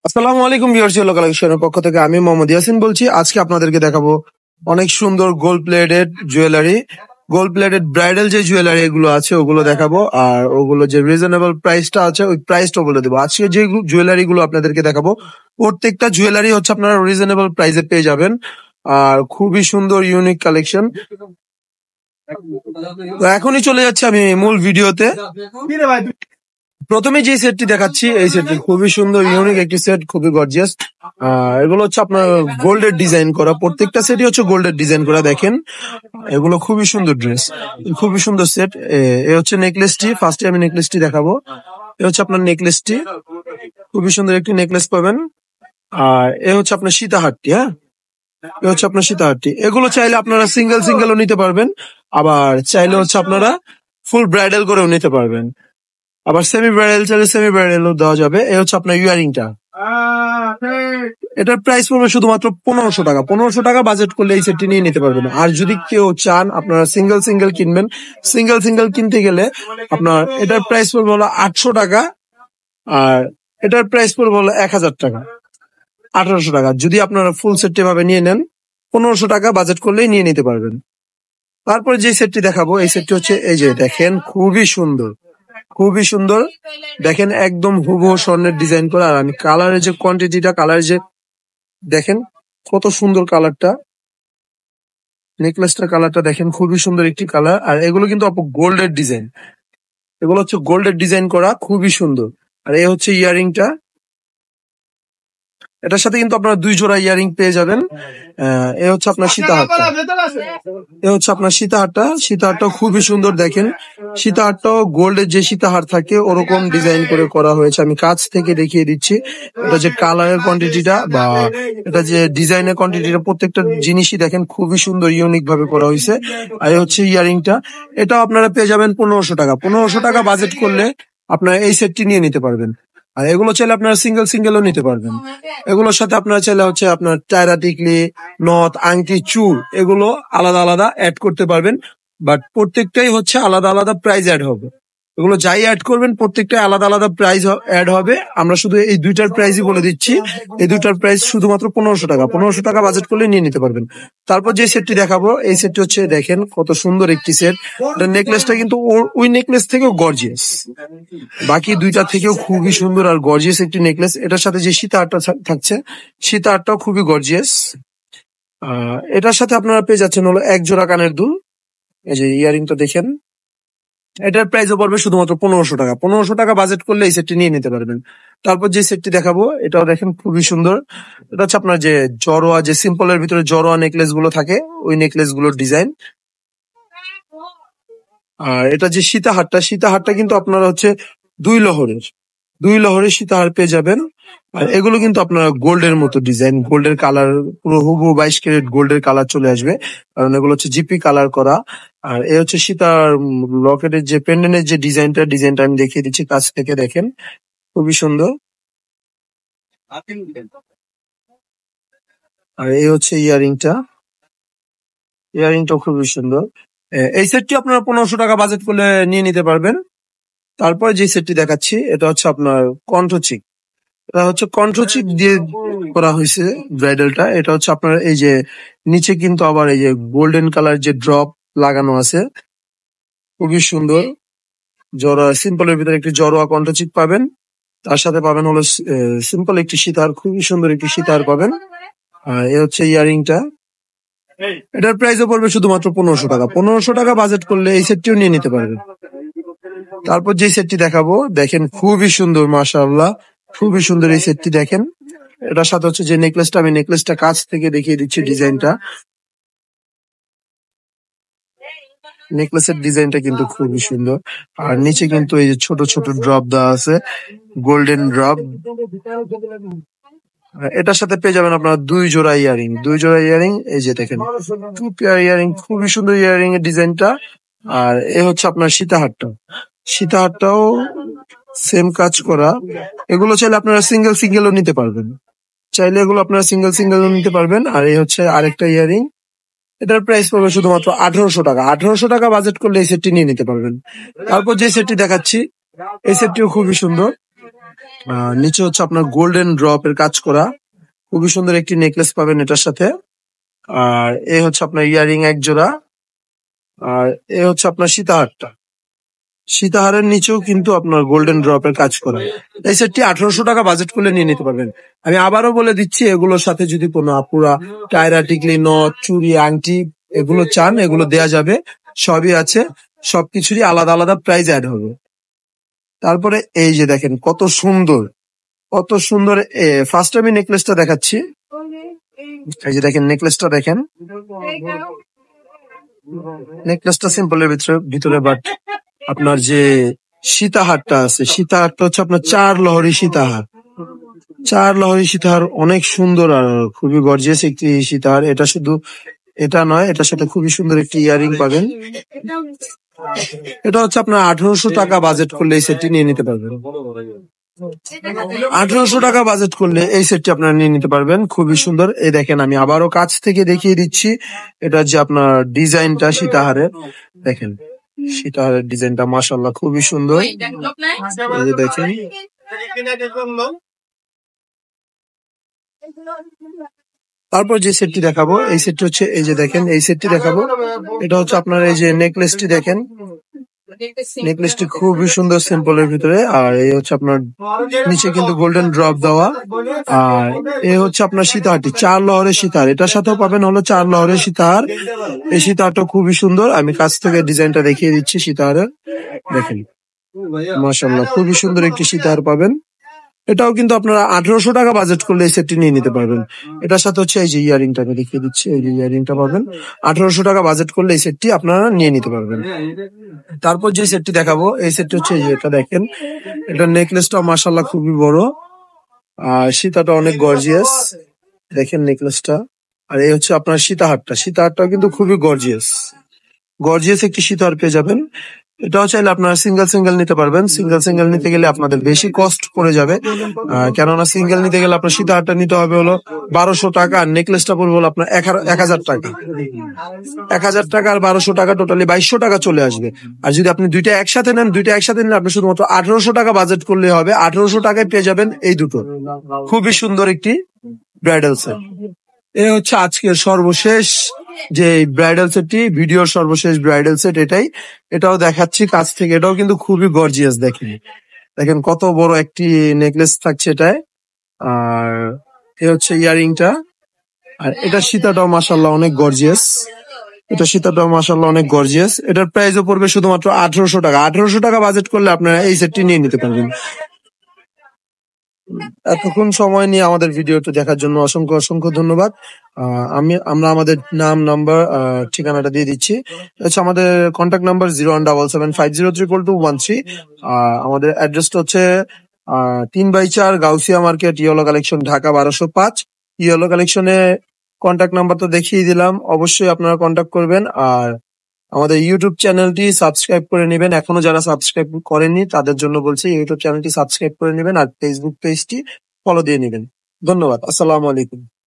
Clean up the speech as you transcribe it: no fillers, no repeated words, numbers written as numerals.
আসসালামু আলাইকুম viewers, yellow কালেকশনের পক্ষ থেকে আমি মোহাম্মদ ইয়াসিন বলছি। আজকে আপনাদেরকে দেখাবো অনেক সুন্দর gold plated jewellery, gold plated bridal যে জুয়েলারি এগুলো আছে ওগুলো দেখাবো, আর ওগুলো যে রিজনেবল প্রাইসটা আছে ওই প্রাইসটা বলে দেবো। আজকে যে জুয়েলারি গুলো আপনাদেরকে দেখাবো প্রত্যেকটা জুয়েলারি হচ্ছে আপনারা রিজনেবল প্রাইসে পেয়ে যাবেন, আর খুবই সুন্দর ইউনিক কালেকশন। তো এখনই চলে যাচ্ছে আমি মূল ভিডিওতে। প্রথমে যে সেটটি দেখাচ্ছি এই সেটটি খুবই সুন্দর ইউনিক একটি সেট, খুবই গর্জিয়াস। এগুলো হচ্ছে আপনার গোল্ডের ডিজাইন করা, প্রত্যেকটা সেটই হচ্ছে গোল্ডের ডিজাইন করা। দেখেন এগুলো খুবই সুন্দর ড্রেস, খুবই সুন্দর সেট। এ হচ্ছে নেকলেসটি, ফার্স্টে আমি নেকলেসটি দেখাবো। এ হচ্ছে আপনার নেকলেসটি, খুবই সুন্দর একটি নেকলেস পাবেন। আর এ হচ্ছে আপনার সীতাহারটি। হ্যাঁ, এ হচ্ছে আপনার সীতাহারটি। এগুলো চাইলে আপনারা সিঙ্গেল সিঙ্গেলও নিতে পারবেন, আবার চাইলে হচ্ছে আপনারা ফুল ব্রাইডাল করেও নিতে পারবেন, আবার সেমি ব্রাইডাল চাইলে সেমি ব্রাইডালও দেওয়া যাবে। এই হচ্ছে আপনার ইয়ারিংটা, এটার প্রাইস পড়বে শুধুমাত্র 1500 টাকা। 1500 টাকা বাজেট করলে এই সেটটি নিয়ে নিতে পারবেন। আর যদি কেউ চান আপনারা সিঙ্গেল সিঙ্গেল কিনবেন, সিঙ্গেল সিঙ্গেল কিনতে গেলে আপনার এটার প্রাইস পড়বে হলো 800 টাকা, আর এটার প্রাইস পড়বে হলো 1000 টাকা, 1800 টাকা। যদি আপনারা ফুল সেটটি ভাবে নিয়ে নেন 1500 টাকা বাজেট করলেই নিয়ে নিতে পারবেন। তারপরে যে সেটটি দেখাবো এই সেটটি হচ্ছে এই যে দেখেন, খুবই সুন্দর, খুবই সুন্দর। দেখেন একদম হুবহু স্বর্ণের ডিজাইন করা, আর আমি কালারের যে কোয়ান্টিটিটা, কালারের যে দেখেন কত সুন্দর কালারটা, নেকলেসটার কালারটা দেখেন খুবই সুন্দর একটি কালার। আর এগুলো কিন্তু আপু গোল্ডের ডিজাইন, এগুলো হচ্ছে গোল্ডের ডিজাইন করা, খুবই সুন্দর। আর এই হচ্ছে ইয়ারিংটা, এটার সাথে কিন্তু আপনারা 2 জোড়া ইয়ারিং পেয়ে যাবেন। এ হচ্ছে আপনার সীতাহারটা, এ হচ্ছে আপনার সীতাহারটা। সীতাহারটাও খুবই সুন্দর। দেখেন সীতাহারটাও গোল্ডের যে সীতাহার থাকে ওরকম ডিজাইন করে করা হয়েছে। আমি কাছ থেকে দেখিয়ে দিচ্ছি, এটা যে কালারের কোয়ান্টিটিটা বা এটা যে ডিজাইনের কোয়ান্টিটিটা, প্রত্যেকটা জিনিসই দেখেন খুবই সুন্দর ইউনিক ভাবে করা হয়েছে। আর এই হচ্ছে ইয়ারিংটা, এটাও আপনারা পেয়ে যাবেন 1500 টাকা। 1500 টাকা বাজেট করলে আপনারা এই সেটটি নিয়ে নিতে পারবেন। আর এগুলো চাইলে আপনারা সিঙ্গেল সিঙ্গেলও নিতে পারবেন। এগুলোর সাথে আপনারা চাইলে হচ্ছে আপনার টায়রা, টিকলি, নথ, আংটি, চুর এগুলো আলাদা আলাদা অ্যাড করতে পারবেন, বাট প্রত্যেকটাই হচ্ছে আলাদা আলাদা প্রাইস অ্যাড হবে। এগুলো যাই অ্যাড করবেন প্রত্যেকটাই আলাদা আলাদা প্রাইস অ্যাড হবে। আমরা শুধু এই দুইটার প্রাইসই বলে দিচ্ছি, এই দুইটার প্রাইস শুধুমাত্র 1500 টাকা। 1500 টাকা বাজেট করলে নিয়ে নিতে পারবেন। তারপর যে সেটটি দেখাবো এই সেটটি হচ্ছে দেখেন কত সুন্দর একটি সেট। নেকলেসটা কিন্তু ওই নেকলেস থেকেও গর্জিয়াস, বাকি দুইটা থেকেও খুবই সুন্দর আর গর্জিয়াস একটি নেকলেস। এটার সাথে যে সীতাহারটা থাকছে সীতাহারটাও খুবই গর্জিয়াস। এটার সাথে আপনারা পেয়ে যাচ্ছেন হলো 1 জোড়া কানের দুল। এই যে ইয়ারিংটা দেখেন, এটার প্রাইসও পড়বে শুধুমাত্র 1500 টাকা। 1500 টাকা বাজেট করলে এই সেটটি নিয়ে নিতে পারবেন। তারপর যে সেটটি দেখাবো এটাও দেখেন খুবই সুন্দর। এটা হচ্ছে আপনার যে জড়োয়া, যে সিম্পলের ভিতরে জড়োয়া নেকলেস গুলো থাকে ওই নেকলেস গুলোর ডিজাইন। আর এটা যে সীতাহারটা, সীতাহারটা কিন্তু আপনারা হচ্ছে 2 লহরের সীতাহার পেয়ে যাবেন। আর এগুলো কিন্তু আপনার গোল্ডের মতো ডিজাইন, গোল্ডের কালার, পুরো হুবহু 22 ক্যারেট গোল্ডের কালার চলে আসবে, কারণ এগুলো হচ্ছে জিপি কালার করা। আর এ হচ্ছে সীতার লকেটের যে পেন্ডেন্টের যে ডিজাইনটা আমি দেখিয়ে দিচ্ছি কাছ থেকে। দেখেন খুবই সুন্দর। আর এই হচ্ছে ইয়ারিংটাও খুবই সুন্দর। এই সেটটি আপনারা 1500 টাকা বাজেট করলে নিয়ে নিতে পারবেন। তারপরে যে সেটটি দেখাচ্ছি এটা হচ্ছে আপনার কণ্ঠচিক। এটা হচ্ছে কণ্ঠচিক দিয়ে করা হয়েছে ব্রাইডালটা। এটা হচ্ছে আপনার এই যে নিচে কিন্তু আবার এই যে গোল্ডেন কালার যে ড্রপ লাগানো আছে, খুবই সুন্দর। জড়োয়া সিম্পলের ভিতরে একটি জড়োয়া কণ্ঠচিক পাবেন, তার সাথে পাবেন হলো সিম্পল একটি সীতাহার, খুবই সুন্দর একটি সীতাহার পাবেন। আর এ হচ্ছে ইয়ারিংটা, এটার প্রাইসও পড়বে শুধুমাত্র 1500 টাকা। 1500 টাকা বাজেট করলে এই সেটটিও নিয়ে নিতে পারবেন। তারপর যে সেটটি দেখাবো দেখেন খুবই সুন্দর, মাশাআল্লাহ খুবই সুন্দর এই সেটটি। দেখেন এটার সাথে হচ্ছে যে নেকলেসটা, আমি নেকলেসটা কাছ থেকে দেখিয়ে দিচ্ছি ডিজাইনটা। নেকলেসের ডিজাইনটা কিন্তু খুবই সুন্দর। আর নিচে কিন্তু এই যে ছোট ছোট ড্রপ দেওয়া আছে, গোল্ডেন ড্রপ। এটার সাথে পেয়ে যাবেন আপনার 2 জোড়া ইয়ারিং, 2 জোড়া ইয়ারিং। এই যে দেখেন 2 পেয়ার ইয়ারিং, খুবই সুন্দর ইয়ারিং এর ডিজাইনটা। আর এ হচ্ছে আপনার সীতাহারটা, সীতাহারটাও সেম কাজ করা। এগুলো চাইলে আপনারা সিঙ্গেল সিঙ্গেলও নিতে পারবেন, চাইলে এগুলো আপনারা সিঙ্গেল সিঙ্গেলও নিতে পারবেন। আর এই হচ্ছে আরেকটা ইয়ারিং, এটার প্রাইস পড়বে শুধুমাত্র 1800 টাকা। 1800 টাকা বাজেট করলে এই সেটটি নিয়ে নিতে পারবেন। তারপর যে সেটটি দেখাচ্ছি এই সেটটিও খুবই সুন্দর। নিচে হচ্ছে আপনার গোল্ডেন ড্রপ এর কাজ করা, খুবই সুন্দর একটি নেকলেস পাবেন এটার সাথে। আর এ হচ্ছে আপনার ইয়ারিং এক জোড়া। আর এ হচ্ছে আপনার সীতাহারটা, সীতাহারের নিচেও কিন্তু আপনার গোল্ডেন ড্রপের কাজ করা। এই সেটটি 1800 টাকা বাজেট করলে নিয়ে নিতে পারবেন। আমি আবারও বলে দিচ্ছি, এগুলোর সাথে যদি কোনো আপুরা টায়রা, টিকলি, নথ, চুড়ি, আংটি এগুলো চান, এগুলো দেয়া যাবে, সবই আছে। সবকিছুরই আলাদা আলাদা প্রাইস অ্যাড হবে। তারপরে এই যে দেখেন কত সুন্দর, কত সুন্দর। ফার্স্ট আমি নেকলেসটা দেখাচ্ছি। এই যে দেখেন নেকলেসটা দেখেন, নেকলেসটা সিম্পলের ভিতরে বাট আপনার যে সীতাহারটা আছে, সীতাহারটা হচ্ছে আপনার 4 লহরি সীতাহার। 4 লহরি সীতাহার অনেক সুন্দর আর খুবই গর্জিয়াস একটি সীতাহার। এটা শুধু এটা নয়, এটার সাথে খুবই সুন্দর একটি ইয়ারিং পাবেন। এটা হচ্ছে আপনার 1800 টাকা বাজেট করলে এই সেটটি নিয়ে নিতে পারবেন। 1800 টাকা বাজেট করলে এই সেটটি আপনারা নিয়ে নিতে পারবেন, খুবই সুন্দর। এই দেখেন আমি আবারও কাছ থেকে দেখিয়ে দিচ্ছি, এটা যে আপনার ডিজাইনটা সীতাহারের, দেখেন সীতাহারের ডিজাইনটা মাশাআল্লাহ খুবই সুন্দর। এই যে দেখেন, তারপর যে সেটটি দেখাবো, এই সেটটি হচ্ছে এই যে দেখেন, এই সেটটি দেখাবো। এটা হচ্ছে আপনার এই যে নেকলেসটি দেখেন, নেকলেসটি খুবই সুন্দর সিম্পলের ভিতরে। আর এই হচ্ছে আপনার নিচে কিন্তু গোল্ডেন ড্রপ দেওয়া। আর এই হচ্ছে আপনার সীতাহারটি 4 লহরের সীতাহার, এটার সাথেও পাবেন হলো 4 লহরের সীতাহার। এই সীতাহারটা খুবই সুন্দর, আমি কাছ থেকে ডিজাইনটা দেখিয়ে দিচ্ছি সীতাহারের। দেখেন মাশাআল্লাহ খুবই সুন্দর একটি সীতাহার পাবেন। এটাও কিন্তু আপনারা 1800 টাকা বাজেট করলে এই সেটটি নিয়ে নিতে পারবেন। এটার সাথে হচ্ছে এই যে ইয়ারিংটা আমি দেখিয়ে দিচ্ছি, এই যে ইয়ারিংটা পাবেন 1800 টাকা বাজেট করলে এই সেটটি আপনারা নিয়ে নিতে পারবেন। তারপর যে সেটটি দেখাবো, এই সেটটি হচ্ছে এই যে এটা দেখেন, এটা নেকলেসটা মাশাআল্লাহ খুবই বড়, আর সীতাটা অনেক গর্জিয়াস, দেখেন নেকলেসটা। আর এই হচ্ছে আপনার সীতাহারটা, সীতাহারটাও কিন্তু খুবই গর্জিয়াস, গর্জিয়াস একটি সীতাহার পেয়ে যাবেন। এটাও চাইলে আপনারা সিঙ্গেল সিঙ্গেল নিতে পারবেন। সিঙ্গেল সিঙ্গেল নিতে গেলে আপনাদের বেশি কস্ট পড়ে যাবে, কেননা সিঙ্গেল নিতে গেলে আপনার সীতাহারটা নিতে হবে হলো 1200 টাকা, আর নেকলেসটা পড়বে হলো আপনার 1000 টাকা। 1000 টাকা আর 1200 টাকা টোটালি 2200 টাকা চলে আসবে। আর যদি আপনি দুইটা একসাথে নেন, দুইটা একসাথে নিলে আপনি শুধুমাত্র 1800 টাকা বাজেট করলে হবে। 1800 টাকায় পেয়ে যাবেন এই দুটো খুবই সুন্দর একটি ব্রাইডাল সেট। এ হচ্ছে আজকের সর্বশেষ যে ব্রাইডাল সেটটি, ভিডিওর সর্বশেষ ব্রাইডাল সেট এটাই। এটাও দেখাচ্ছি কাছ থেকে, এটাও কিন্তু খুবই গর্জিয়াস। দেখেন দেখেন কত বড় একটি নেকলেস থাকছে এটায়। আর এ হচ্ছে ইয়ারিংটা। আর এটা সীতাটাও মাশাআল্লাহ অনেক গর্জিয়াস, এটা সীতাটাও মাশাআল্লাহ অনেক গর্জিয়াস। এটার প্রাইসও পড়বে শুধুমাত্র 1800 টাকা। 1800 টাকা বাজেট করলে আপনারা এই সেটটি নিয়ে নিতে পারবেন। এতক্ষণ সময় নিয়ে আমাদের ভিডিওটি দেখার জন্য অসংখ্য অসংখ্য ধন্যবাদ। আমরা আমাদের নাম, নাম্বার, ঠিকানাটা দিয়ে দিচ্ছি। হচ্ছে আমাদের কন্ট্যাক্ট নাম্বার 0177503213। আমাদের অ্যাড্রেসটা হচ্ছে 3/4 Gausia market, yellow collection, Dhaka 1205। Yellow কালেকশনে কন্ট্যাক্ট নাম্বার তো দেখিয়ে দিলাম, অবশ্যই আপনারা কন্ট্যাক্ট করবেন। আর আমাদের ইউটিউব চ্যানেলটি সাবস্ক্রাইব করে নেবেন, এখনো যারা সাবস্ক্রাইব করেননি তাদের জন্য বলছি ইউটিউব চ্যানেলটি সাবস্ক্রাইব করে নেবেন, আর ফেসবুক পেজটি ফলো দিয়ে নেবেন। ধন্যবাদ, আসসালামু আলাইকুম।